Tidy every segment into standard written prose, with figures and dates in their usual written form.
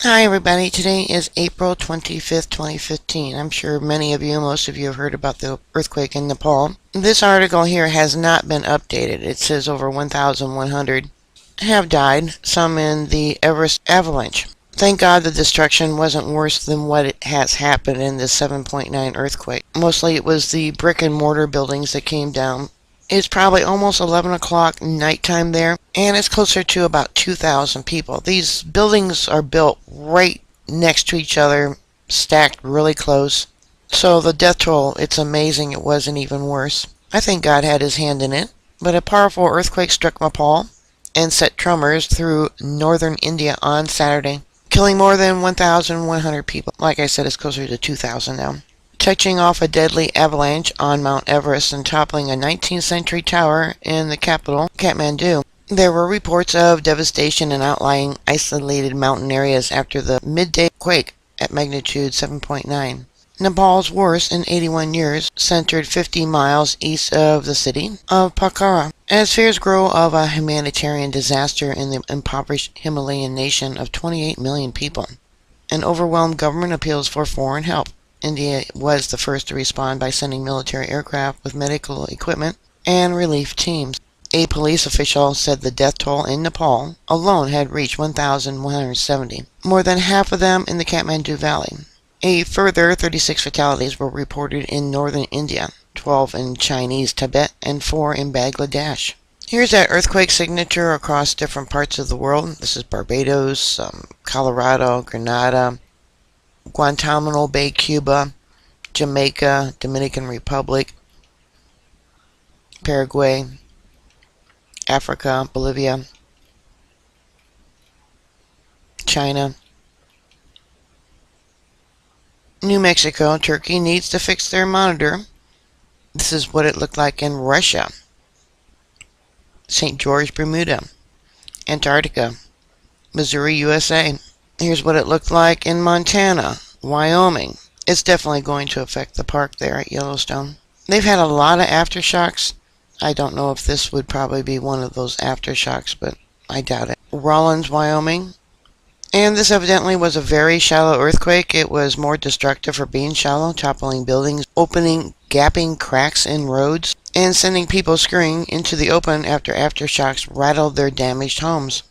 Hi everybody, today is April 25th, 2015. I'm sure many of you, most of you have heard about the earthquake in Nepal. This article here has not been updated. It says over 1,100 have died, some in the Everest avalanche. Thank God the destruction wasn't worse than what has happened in this 7.9 earthquake. Mostly it was the brick and mortar buildings that came down. It's probably almost 11 o'clock nighttime there, and it's closer to about 2,000 people. These buildings are built right next to each other, stacked really close. So the death toll, it's amazing it wasn't even worse. I think God had his hand in it. But a powerful earthquake struck Nepal and set tremors through northern India on Saturday, killing more than 1,100 people. Like I said, it's closer to 2,000 now. Touching off a deadly avalanche on Mount Everest and toppling a 19th century tower in the capital, Kathmandu. There were reports of devastation in outlying isolated mountain areas after the midday quake at magnitude 7.9. Nepal's worst in 81 years, centered 50 miles east of the city of Pokhara, as fears grow of a humanitarian disaster in the impoverished Himalayan nation of 28 million people. An overwhelmed government appeals for foreign help. India was the first to respond by sending military aircraft with medical equipment and relief teams. A police official said the death toll in Nepal alone had reached 1,170, more than half of them in the Kathmandu Valley. A further 36 fatalities were reported in northern India, 12 in Chinese Tibet, and 4 in Bangladesh. Here's that earthquake signature across different parts of the world. This is Barbados, Colorado, Grenada, Guantanamo Bay, Cuba, Jamaica, Dominican Republic, Paraguay, Africa, Bolivia, China, New Mexico. Turkey needs to fix their monitor. This is what it looked like in Russia, St. George, Bermuda, Antarctica, Missouri, USA. Here's what it looked like in Montana, Wyoming. It's definitely going to affect the park there at Yellowstone. They've had a lot of aftershocks. I don't know if this would probably be one of those aftershocks, but I doubt it. Rawlins, Wyoming. And this evidently was a very shallow earthquake. It was more destructive for being shallow, toppling buildings, opening gaping cracks in roads, and sending people scurrying into the open after aftershocks rattled their damaged homes.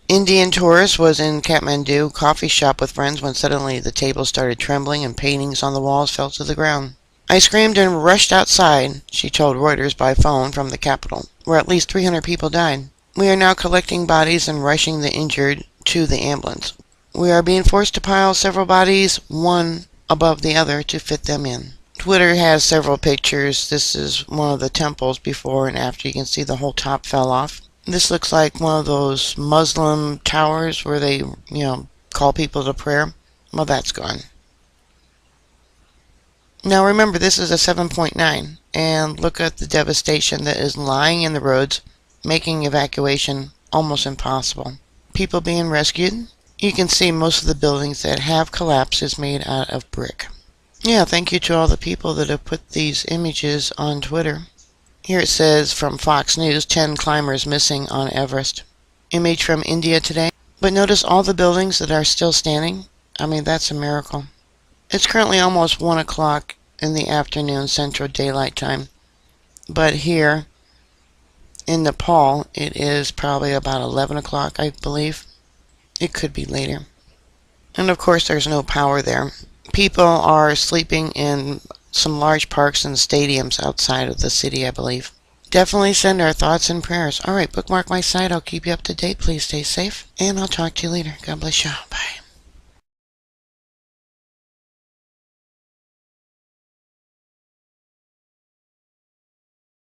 Indian tourist was in Kathmandu coffee shop with friends when suddenly the table started trembling and paintings on the walls fell to the ground. I screamed and rushed outside, she told Reuters by phone from the capital, where at least 300 people died. We are now collecting bodies and rushing the injured to the ambulance. We are being forced to pile several bodies, one above the other, to fit them in. Twitter has several pictures. This is one of the temples before and after. You can see the whole top fell off. This looks like one of those Muslim towers where they, call people to prayer. Well, that's gone. Now remember, this is a 7.9, and look at the devastation that is lying in the roads, making evacuation almost impossible. People being rescued. You can see most of the buildings that have collapsed is made out of brick. Yeah, thank you to all the people that have put these images on Twitter. Here it says from Fox News, 10 climbers missing on Everest. Image from India today. But notice all the buildings that are still standing. I mean, that's a miracle. It's currently almost 1 o'clock in the afternoon, Central Daylight Time. But here in Nepal, it is probably about 11 o'clock, I believe. It could be later. And of course, there's no power there. People are sleeping in some large parks and stadiums outside of the city, I believe. Definitely send our thoughts and prayers. Alright, bookmark my site. I'll keep you up to date. Please stay safe. And I'll talk to you later. God bless you. Bye.